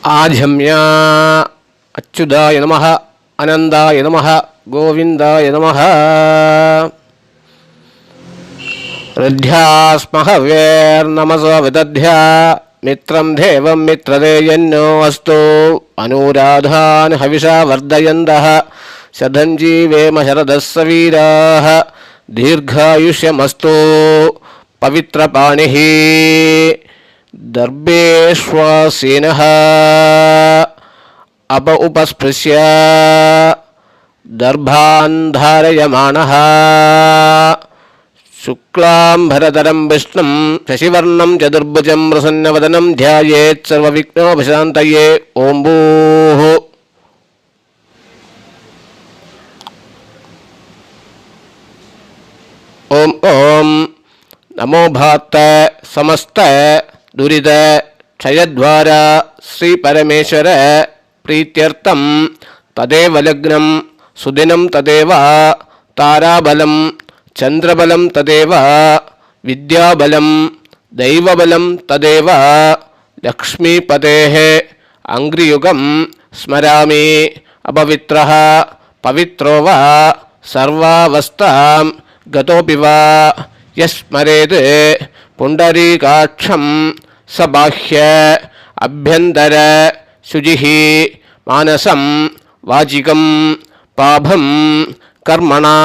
आजम्य अच्युताय नमः अनंताय नमः गोविंदाय नमः। हृद्यास्महव्यैर्नमसो विदध्या मित्रं देवं मित्रदेयन्नो अस्तु अनुराधान् हविषा वर्धयन्तः शतं जीवेम शरदः सवीराः दीर्घायुष्यमस्तु पवित्रपाणिः दर्भेष्वासीनः अप उपस्पृश्य दर्भान् धारयमाणः शुक्लांबरधरं विष्णुं शशिवर्णं चतुर्भुजं प्रसन्नवदनं ध्यायेत् सर्वविघ्नोपशान्तये। ओं भूः ओं ओं नमो भात समस्त दुरित क्षयद्वार श्री परमेश्वर प्रीत्यर्थं तदेव लग्नं सुदिनं तदेव ताराबलं चंद्रबलं तदेव विद्याबलं दैवबलं तदेव लक्ष्मीपतेः अंग्रियुगं स्मरामि अपवित्रः पवित्रो वा सर्वावस्थां गतोऽपि वा यस्मरेत् पुंडरीकाक्षं स बाह्य अभ्यंतर शुचिः मानसं वाचिकं पापं कर्मणा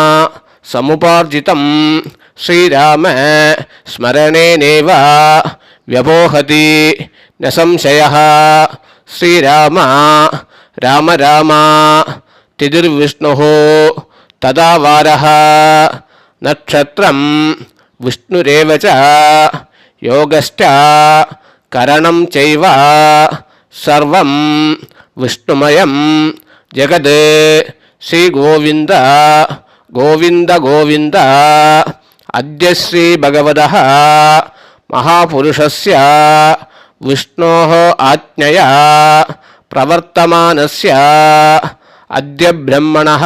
समुपार्जितं श्रीराम स्मरणेनैव व्यपोहति न संशयः। श्रीराम राम राम तिथिर्विष्णुः तदा वारः नक्षत्रं विष्णुरेव च योगश्च करणं चैव सर्वं विष्णुमयं जगत्। श्रीगोविन्द गोविंद गोविंद अद्य श्री भगवतः महापुरुषस्य विष्णोः आज्ञया प्रवर्तमानस्य अद्य ब्रह्मणः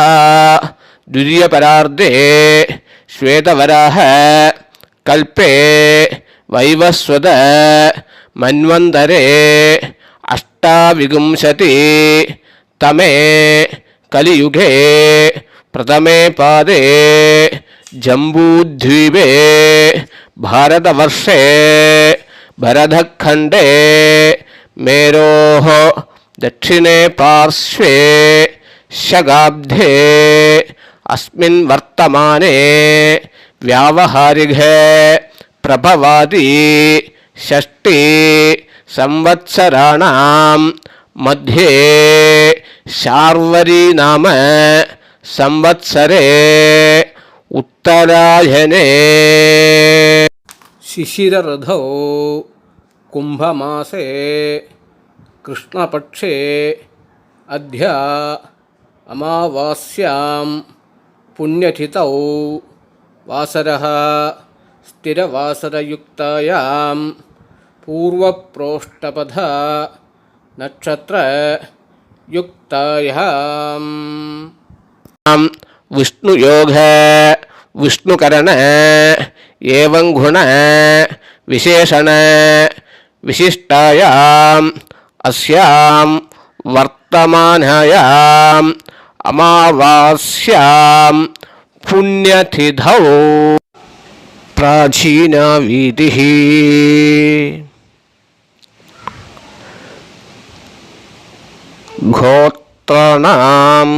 द्वितीयपरार्धे श्वेतवराह कल्पे वैवस्वत मन्वन्तरे अष्टाविंशति तमे कलियुगे प्रथमे पादे जम्बूद्वीपे भारतवर्षे भरतखण्डे मेरोः दक्षिणे पार्श्वे शगाब्धे अस्मिन् वर्तमाने व्यावहारिके प्रभवादि षष्टि संवत्सराणां मध्ये शार्वरी नाम संवत्सरे उत्तरायणे शिशिर ऋतौ कुंभमासे कृष्णपक्षे अद्य अमावास्यां पुण्यतिथौ वासरः स्थिरवासरयुक्तायां पूर्वप्रोष्ठपथ नक्षत्र युक्तायां विष्णुयोग विष्णुकरण एवं गुण विशेषण विशिष्टायां अस्यां वर्तमानायां अमावास्यां पुण्यतिथौ प्राचीना वीतिः गोत्राणां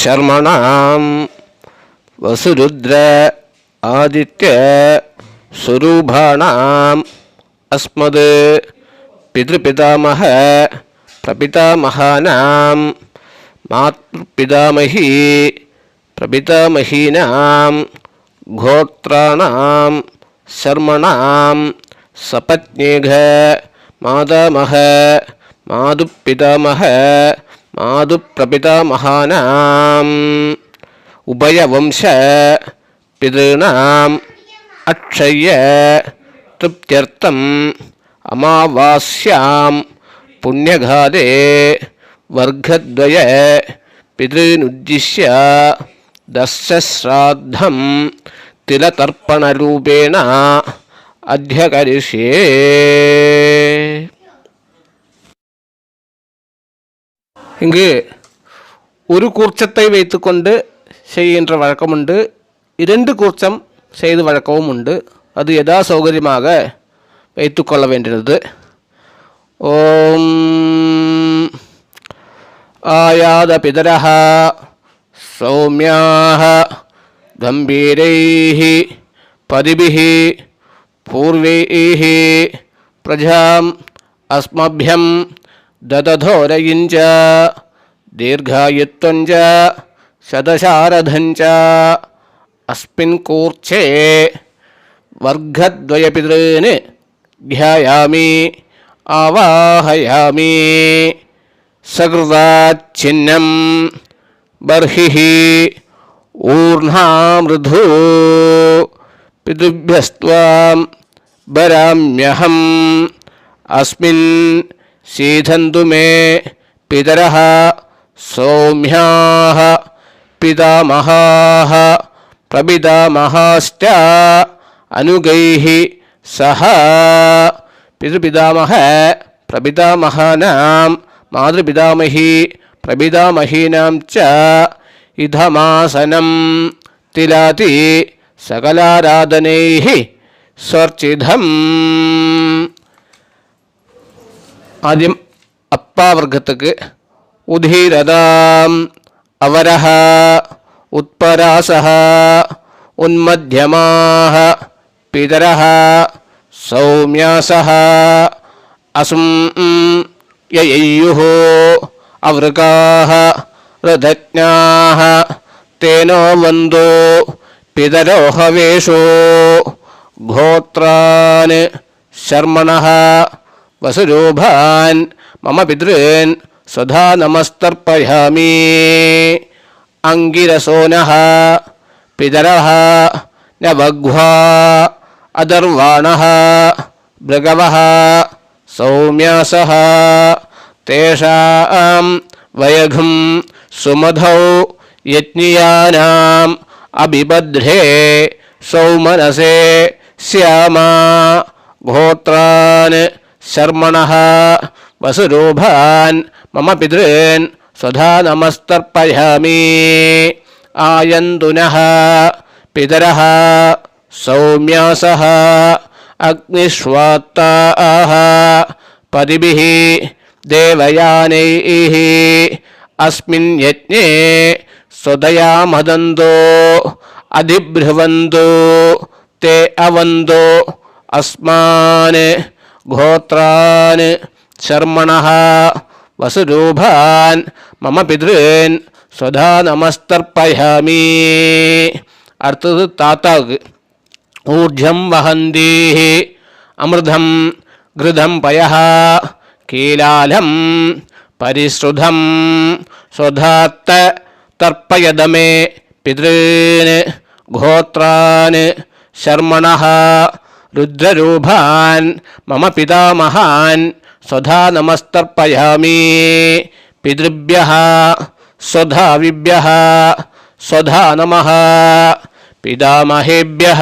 शर्मणां वसुरुद्र आदित्य स्वरूपाणाम् अस्मद् पितृपितामह प्रपितामहानां मातृपितामही प्रपितामहीनां गोत्राणां शर्मणां सपत्नीघ मातामह मातुपितामह मातुप्रपितामहानाम् उभयवंश पितॄणाम् अक्षय्य तृप्त्यर्थम् अमावास्यां पुण्यघाते वर्गद्वय पितॄनुद्दिश्य दशश्राद्धं तिलतर्पणरूपेण अध्यकरिष्ये। இங்கு ஒரு கூர்ச்சத்தை வைத்துக்கொண்டு செய்கின்ற வழக்கமுண்டு, 2 கூர்ச்சம் செய்து வழக்கமும் உண்டு. அது யதா சௌகரியமாக வைத்துக்கொள்ள வேண்டியது. ஓம் ஆயாத பிதரஹ சௌமியாஹ கம்பீரைஹ பதிபிஹ பூர்வைஹ பிரஜாம் அஸ்மभ्यं ददधोरयिञ्च दीर्घायुत्वञ्च शतशारदञ्च अस्मिन् कूर्चे वर्गद्वयपितॄन् ध्यायामि आवाहयामि. सकृताच्छिन्नं बर्हिः ऊर्ध्नामृधु पितृभ्यस्त्वां वराम्यहम्. अस्मिन् सीधन्तु मे पितरः सौम्याः पितामहाः प्रपितामहाश्च अनुगैः सह. पितृपितामह प्रपितामहानां मातृपितामही प्रपितामहीनां च इदमासनं तिलाति सकलाराधनैः स्वर्चिधम्. ആദ്യം അപ്പാവർഗത്തുക്ക് ഉദീരതാം അവരഹ ഉത്പരാസഹ ഉന്മധ്യമാഹ പിതരഹ സൗമ്യാസഹ അസും യയയ്യുഃ അവൃകാഹ ഋതജ്ഞാഃ തേനോ വന്ദോ പിതരോ ഹവേഷോ ഗോത്രാൻ ശർമണഃ വസുരൂപാൻ മമ പിതॄൻ സ്വധാ നമസ്തർപ്പയാമി. അങ്കിരസോനഃ പിതരഃ നവഗ്ധ്വാ അദർവാണഃ ഭൃഗവഃ സൗമ്യാസഃ തേഷാം വയഘം സുമധൗ യജ്ഞിയാനാം അഭിബധ്രേ സൗമനസേ സ്യാമാ. ഗോത്രാൻ ശർമണഃ വസുരൂപാൻ മമ പിതॄൻ സ്വധാ നമസ്തർപ്പയാമി. ആയന്തു നഃ പിതരഃ സൗമ്യാസഃ അഗ്നിഷ്വാത്താഃ പതിഭിഃ ദേവയാനൈഃ അസ്മിൻ യജ്ഞേ സ്വദയാ മദന്തോ അധിബ്രുവന്തോ തേ അവന്തോ അസ്മാൻ. ഗോത്രാൻ ശർമണഃ വസുരൂപാൻ മമ പിതॄൻ സ്വധാ നമസ്തർപ്പയാമി. അടുത്തത് താത്താക്ക്. ഊർജം വഹന്തീഃ അമൃതം ഘൃതം പയഃ കീലാലം പരിശ്രുതം സ്വധാത്ത തർപ്പയത മേ പിതॄൻ. ഗോത്രാൻ ശർമണഃ രുദ്രരൂപാൻ മമ പിതാമഹാൻ സ്വധാ നമസ്തർപ്പയാമി. പിതൃഭ്യഃ സ്വധാവിഭ്യഃ സ്വധാ നമഃ. പിതാമഹേഭ്യഃ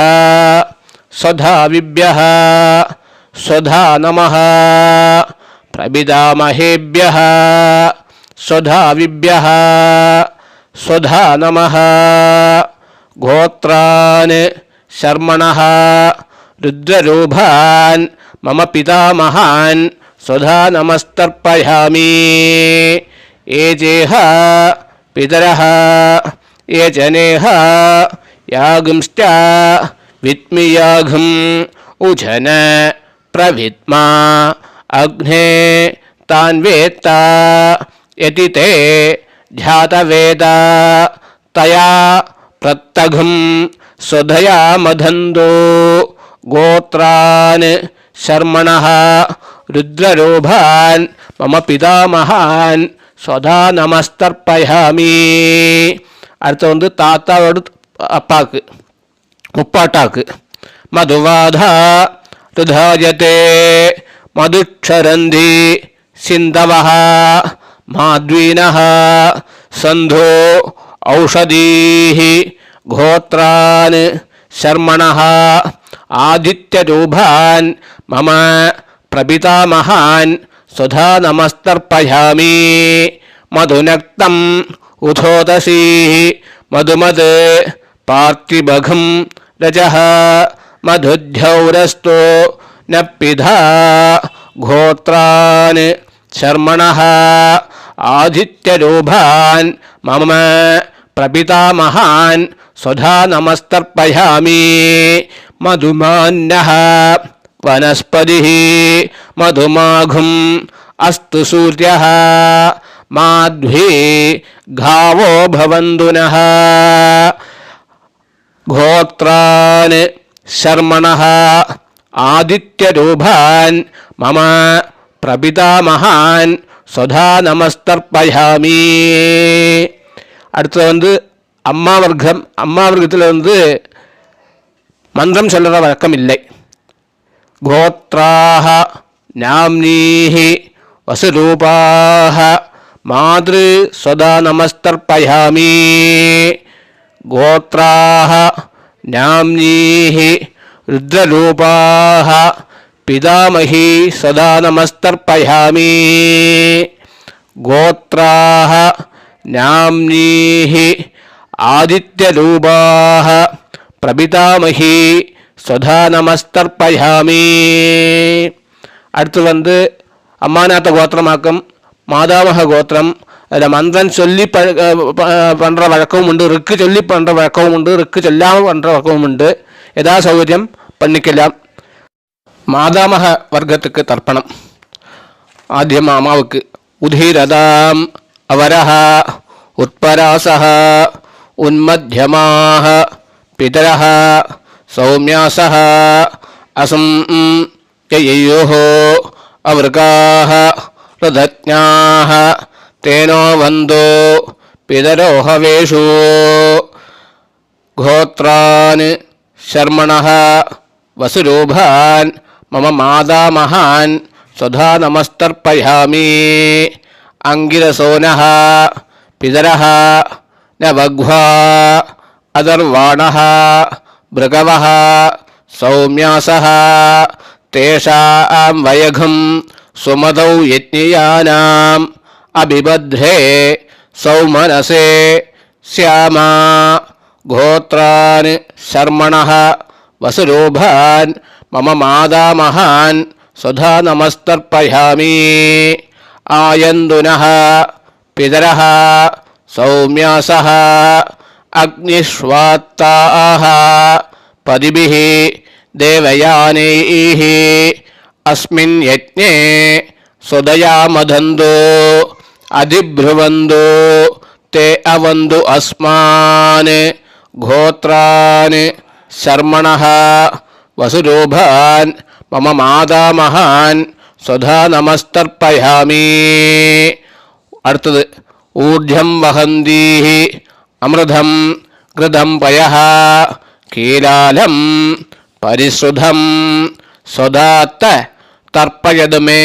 സ്വധാവിഭ്യഃ സ്വധാ നമഃ. പ്രപിതാമഹേഭ്യഃ സ്വധാവിഭ്യഃ സ്വധാ നമഃ. ഗോത്രാൻ ശർമണഃ രുദ്രരൂപാൻ മമ പിതാമഹാൻ സ്വധാ നമസ്തർപ്പയാമി. ഏജേഹ പിതരഃ യേചനേഹ യാഗംശ്ച വിദ്മിയാഘം ഉജന പ്രവിദ്മാ അഗ്നേ താൻ വേത്ത യതി തേ ധ്യാതവേദ തയാ പ്രത്തഘം സ്വധയാ മദന്തോ. ഗോത്രാൻ ശർമണഃ രുദ്രരൂപാൻ മമ പിതാമഹാൻ സ്വധാ നമസ്തർപ്പയാമി. അടുത്ത താത്താവോട് അപ്പാക്ക് മുപ്പാട്ടാക്ക്. മധുവാധ ഋധായത്തെ മധുക്ഷരന്തി സിന്ധവഃ മാധ്വീനഃ സന്ധോ ഔഷധീഃ. ഗോത്രാൻ ശർമണഃ ആദിത്യരൂപാൻ മമ പ്രപിതാമഹാൻ സ്വധാ നമസ്തർപ്പയാമി. മധുനക്തം ഉഥോദസീः മധുമത് പാർത്തിബഘം രജഃ മധുദ്ധ്യൗരസ്തോ നപ്പിധാ ഗോത്രാൻ ശർമണഃ ആദിത്യരൂപാൻ മമ പ്രപിതാമഹാൻ സ്വധാ നമസ്തർപ്പയാമി മധുമാന്യഃ വനസ്പതിഃ മധുമാഘും അസ്തു സൂര്യഃ മാധ്വീ ഗാവോ ഭവന്തു നഃ ഗോത്രാൻ ശർമണഃ ആദിത്യരൂപാൻ മമ പ്രപിതാമഹാൻ സ്വധാ നമസ്തർപ്പയാമി. அடுத்தது அம்மா வர்க்கம். அம்மா வர்க்கத்தில் மந்திரம் சொல்கிற வழக்கம் இல்லை. கோத்ராஹ நாம்னீஹி வசுரூபாஹ மாத்ரு சதா நமஸ்தர்ப்பயாமி. கோத்ராஹ நாம்னீஹி ருத்ரரூபாஹ பிதாமஹி சதா நமஸ்தர்ப்பயாமி. கோத்ராஹ நாம்னீஹி ஆதித்யரூபாஹ பிரபிதாமஹி സ്വധാ നമസ്തർപ്പയാമി. അടുത്ത് അമ്മാനാത്ത ഗോത്രമാക്കും മാതാമഹ ഗോത്രം. அதில் மந்திரம் சொல்லி பண்ணுற வழக்கமும் உண்டு, ரிக்கு சொல்லி பண்ணுற வழக்கமும் உண்டு, ரிக்கு சொல்லாமல் பண்ணுற வழக்கமும் உண்டு. யதா சௌகரியம் பண்ணிக்கலாம். மாதாமக வர்க்கத்துக்கு தர்ப்பணம். ஆദ്യം அம்மாவுக்கு உதீரதாம் அவரஹ உட்பராசஹ உன்மத்யமாஹ பிதரஹ സൗമ്യാസഃ അസം യയോഃ അവൃകാഃ ഋതജ്ഞാഃ തേനോ വന്ദോ പിതരോ ഹവേഷു. ഗോത്രാൻ ശർമണഃ വസുരൂപാൻ മമ മാതാമഹാൻ സ്വധാ നമസ്തർപ്പയാമി. അങ്കിരസോനഃ പിതരഃ നവഘ്വാ അദർവാണഃ ഭൃഗവഃ സൗമ്യാസഃ തേഷാം വയഘം സുമതൗ യജ്ഞയാനാം അഭിബധ്രേ സൗമനസേ ശ്യാമാ. ഗോത്രാൻ ശർമണഃ വസുരൂപാൻ മമ മാതാമഹാൻ സ്വധാ നമസ്തർപ്പയാമി. ആയന്തുനഃ പിതരഃ സൗമ്യാസഃ അഗ്നിഷ്വാത്താഃ പതിഭിഃ ദേവയാനൈഃ അസ്മിൻ യജ്ഞേ സ്വദയാമധന്തോ അധിബ്രുവന്തോ തേ അവന്തു അസ്മാൻ. ഗോത്രാൻ ശർമണഃ വസുരൂപാൻ മമ മാതാമഹാൻ സ്വധാ നമസ്തർപ്പയാമി. അടുത്തത് ഊർധ്യം വഹന്തീഃ അമൃതം ഘൃതം പയഃ കീലാലം പരിശ്രുതം സ്വദാത്ത തർപ്പയത് മേ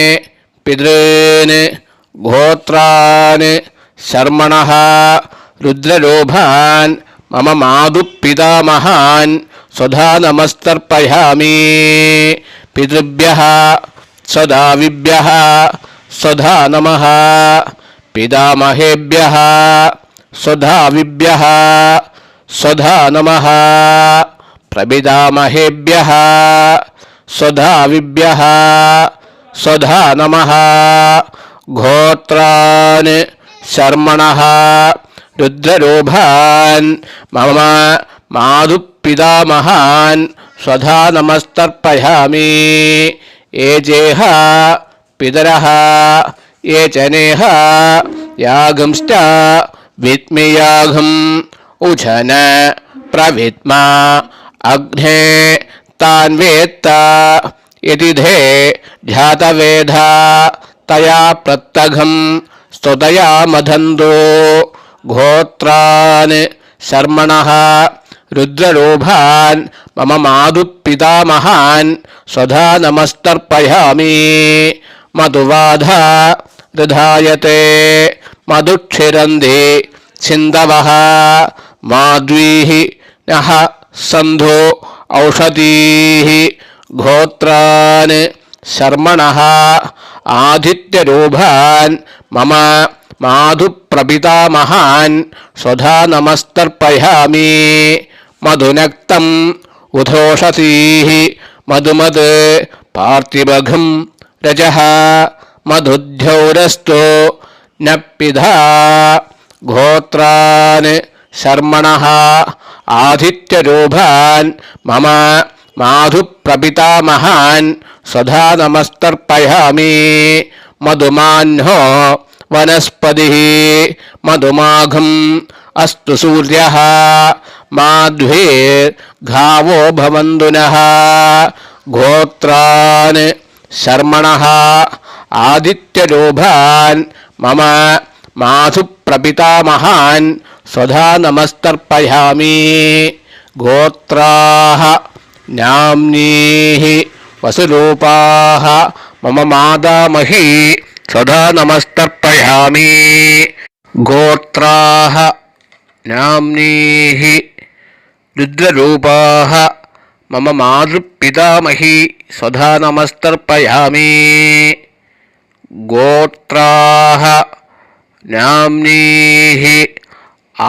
പിതॄൻ. ഗോത്രാൻ ശർമണഃ രുദ്രരൂപാൻ മമ മാതുപിതാമഹാൻ സ്വധാ നമസ്തർപ്പയാമി. പിതൃഭ്യഃ സ്വദാവിഭ്യഃ സ്വധാ നമഃ. പിതാമഹേഭ്യഃ സ്വധാവിഭ്യഃ സ്വധാ നമഃ. പ്രപിതാമഹേഭ്യഃ സ്വധാവിഭ്യഃ സ്വധാ നമഃ. ഗോത്രാൻ ശർമണഃ രുദ്രരൂപാൻ മമ മാതുപിതാമഹാൻ സ്വധാ നമസ്തർപ്പയാമി. ഏജേഹ പിതരഃ ഏചനേഹ യാഗംശ്ച വിദ്മിയാഘം ഉചന പ്രവിദ്മ അഗ്നേ താൻ വേത്ത യതിധേ ധ്യാതവേദ തയാ പ്രത്തഘം സ്തുതയാ മധന്തോ. ഗോത്രാൻ ശർമണഃ രുദ്രരൂപാൻ മമ മാതുപിതാമഹാൻ സ്വധാ നമസ്തർപ്പയാമി. മധുവാധ ദധായത്തെ മധുക്ഷിരന്തി ഛിന്ദവഃ മാധ്വീഃ നഃ സന്ധോ ഔഷധീഃ. ഗോത്രാൻ ശർമണഃ ആദിത്യരൂപാൻ മമ മാധുപ്രപിതാമഹാൻ സ്വധാ നമസ്തർപ്പയാമി. മധുനക്തം ഉധോഷസീഃ മധുമത് പാർത്ഥിവഘം രജഃ മധുദ്ധ്യൗരസ്തോ ന പിധാ. ഗോത്രാൻ ശർമ്മണഃ ആദിത്യരൂപാൻ മമ മാധുപ്രപിതാമഹാൻ സ്വധാ നമസ്തർപ്പയാമി. മധുമാഹ്നോ വനസ്പതിഃ മധുമാഘം അസ്തു സൂര്യഃ മാധ്വേർഘാവോ ഭവന്തു നഃ. ഗോത്രാൻ ശർമ്മണഃ ആദിത്യരൂപാൻ മമ മാധുപ്രപിതാമഹാൻ സ്വധാ നമസ്തർപ്പയാമി. ഗോത്രാഃ നാമ്നീഃ വസുരൂപാഃ മമ മാതാമഹീ സ്വധാ നമസ്തർപ്പയാമി. ഗോത്രാഃ നാമ്നീഃ രുദ്രരൂപാഃ മമ മാതൃപിതാമഹീ സ്വധാ നമസ്തർപ്പയാമി. ഗോത്രാഃ നാമ്നീഃ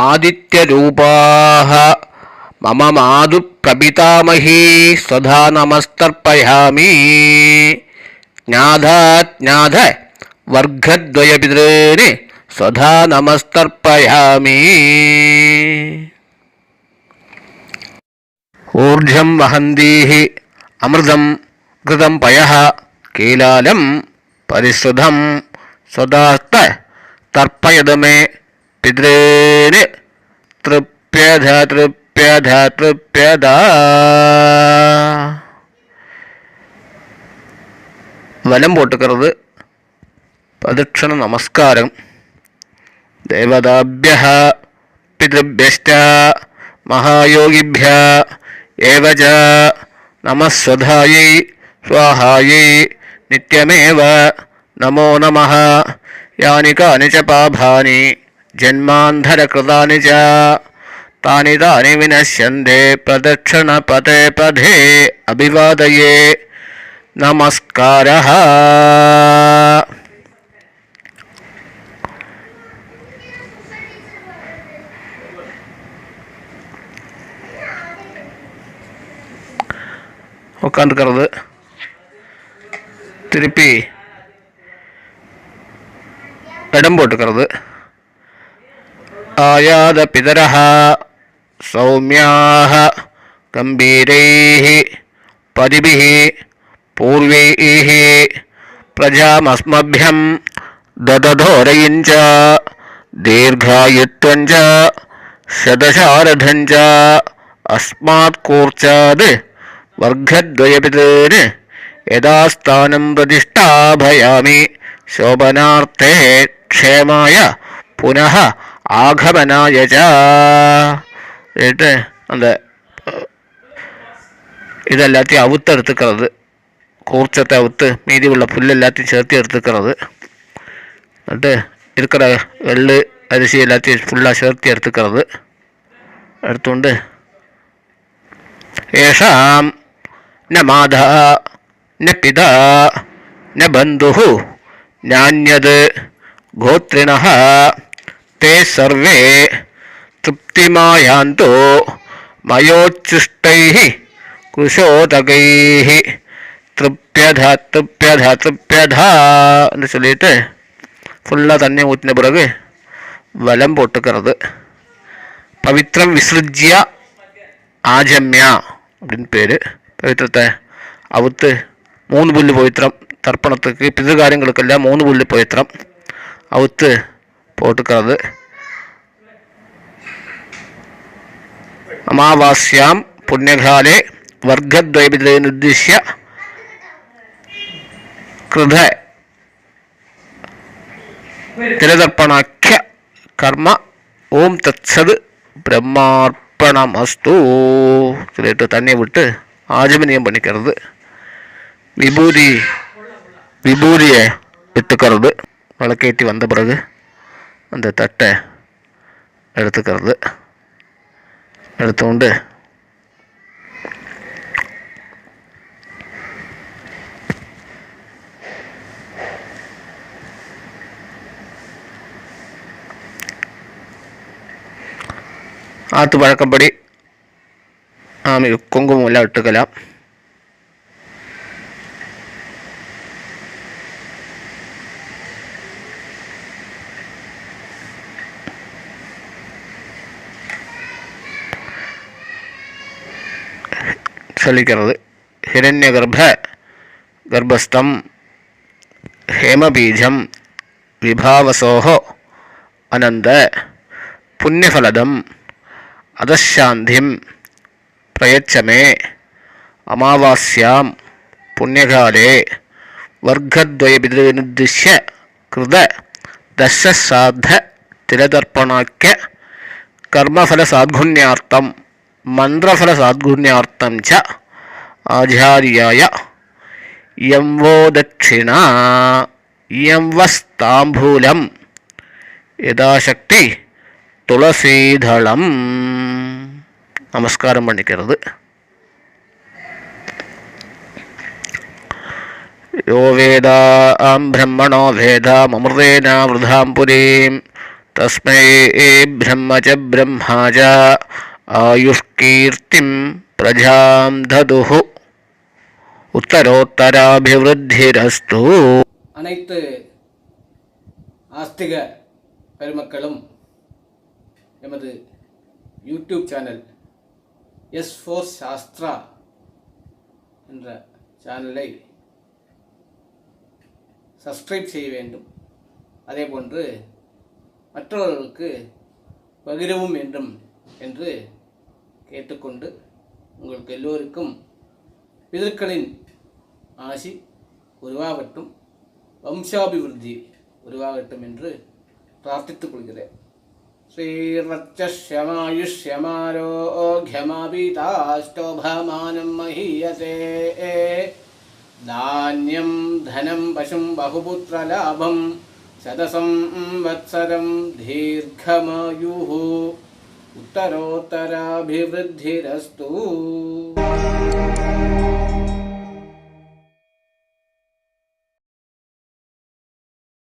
ആദിത്യരൂപാഃ മമ മാതൃപ്രപിതാമഹീ സ്വധാ നമസ്തർപ്പയാമി. ജ്ഞാധാജ്ഞാധ വർഗദ്വയപിതॄന് സ്വധാ നമസ്തർപ്പയാമി. ഊർജം വഹന്തീഃ അമൃതം ഘൃതം പയഃ കീലാലം പരിശ്രുതം സ്വധാസ്ത തർപ്പയത മേ പിതॄന് തൃപ്യധ തൃപ്യധ തൃപ്യധ. വലം പോട്ടുക്കരുത്. പ്രദക്ഷിണ നമസ്കാരം. ദേവതാഭ്യഃ പിതൃഭ്യശ്ച മഹായോഗിഭ്യഃ ഏവ ച നമഃ സ്വധായൈ സ്വാഹായൈ നിത്യമേവ നമോ നമഃ. യാനി കാനി ച പാപാനി ജന്മാന്ധരകൃതാനി ച താനി താനി വിനശ്യന്തെ പ്രദക്ഷിണ പദേ പദേ അഭിവാദയേ നമസ്കാരഃ. உட்காந்துக்கிறது. திருப்பி இடம் போட்டுக்கிறது. ஆயாத பிதரஹ சௌமியாக கம்பீரைः பதிபிः பூர்வைः பிரஜாமஸ்மभ्यं ददधोरयञ्च दीर्घायुत्वञ्च शतशारथञ्च अस्मात् कूर्चाद् വർഗദ്വയപിതॄന് യഥാസ്ഥാനം പ്രതിഷ്ഠാപയാമി. ശോഭനാർത്ഥേ ക്ഷേമായ പുനഃ ആഗമനായ ച. அந்த இதெல்லாத்தையும் அவுத்து எடுத்துக்கிறது. கூர்ச்சத்தை அவுத்து மீதி உள்ள புல் எல்லாத்தையும் சேர்த்து எடுத்துக்கிறது. എന്നിട്ട് இருக்கிற எள்ளு அரிசி எல்லாத்தையும் ஃபுல்லாக சேர்த்து எடுத்துக்கிறது. எடுத்துകൊണ്ട് ஏஷாம் न माधा न पिता न बन्धुः नान्यद् गोत्रिणः ते सर्वे तृप्तिमायान्तो मयोच्छिष्टैः कुशोदकैः तृप्यध तृप्यध तृप्यध എന്ന് ചൊല്ലിയിട്ട് ഫുള്ളാக തന്നെ ഊറ്റിന പിറகு വലം പൊട്ടുക്കുന്നത്. പവിത്രം വിസൃജ്യ ആജമ്യ அப்படின்னு பேர். പവിത്രത്തെ അവുത്ത് 3 പുല്ല് പവിത്രം. തർപ്പണത്തേക്ക് പിതൃകാര്യങ്ങൾക്കെല്ലാം 3 പുല്ല് പവിത്രം അവുത്ത് പോട്ടുക്കുന്നത്. അമാവാസ്യാം പുണ്യകാലേ വർഗദ്വൈപിതൃനുദ്ദിശ്യ കൃത തിരതർപ്പണാഖ്യ കർമ്മ ഓം തത്സത് ബ്രഹ്മാർപ്പണമസ്തു சொல்லிட்டு தண்ணியை விட்டு ஆஜமனியம் பண்ணிக்கிறது. விபூதியை விட்டுக்கிறது. விளக்கேற்றி வந்த பிறகு அந்த தட்டை எடுத்துக்கிறது. எடுத்துக்கொண்டு ஆற்று வழக்கப்படி குங்குமம் எல்லாம் இட்டுக்கலாம். சொல்லிக்கிறது ஹிரண்யகர்ப்ப கர்ப்பஸ்தம் ஹேமபீஜம் விபாவசோஹோ அனந்த புண்ணியஃலதம் அதசாந்திம் பிரயச்சமே அமாவாஸ்யாம் புண்ணியகாலே வர்க்கத்வயபிதிருஷ்ய கிருத தசசாத்த திலதர்ப்பணாக்கிய கர்மஃல சாத்குண்யார்த்தம் மந்திரஃல சாத்குண்யார்த்தம் ச ஆச்சாரியாய யம் வோ தட்சிணா யம் வஸ்தாம்பூலம் யதாசக்தி துளசீதளம் நமஸ்காரம் பண்ணிக்கிறது. யோ வேதாம் பிரம்மணோ வேதாமமிருதேன விருதாம் புரீம் தஸ்மை பிரம்ம ச பிரம்மா ச ஆயுஷ்கீர்த்திம் பிரஜாம் ததுஹு உத்தரோத்தராபிவிருத்திரஸ்து. அனைத்து ஆஸ்திக பெருமக்களும் எமது யூடியூப் சேனல் S4 சாஸ்திரா என்ற சேனலை சப்ஸ்கிரைப் செய்ய வேண்டும். அதேபோன்று மற்றவர்களுக்கு பகிரவும் வேண்டும் என்று கேட்டுக்கொண்டு உங்களுக்கு எல்லோருக்கும் பிதர்களின் ஆசி உருவாகட்டும், வம்சாபிவிருத்தி உருவாகட்டும் என்று பிரார்த்தித்துக் கொள்கிறேன். ஸ்ரீரச்சமாயுஷ்யமாரோக்யமாபீதாஷ்டோபமானம் மஹீயசே தானியம் தனம் பசும் பகுபுத்திரலாபம் சதசம் வத்சரம் தீர்க்கமாயுः உத்தரோத்தராபிவிருத்திரஸ்து.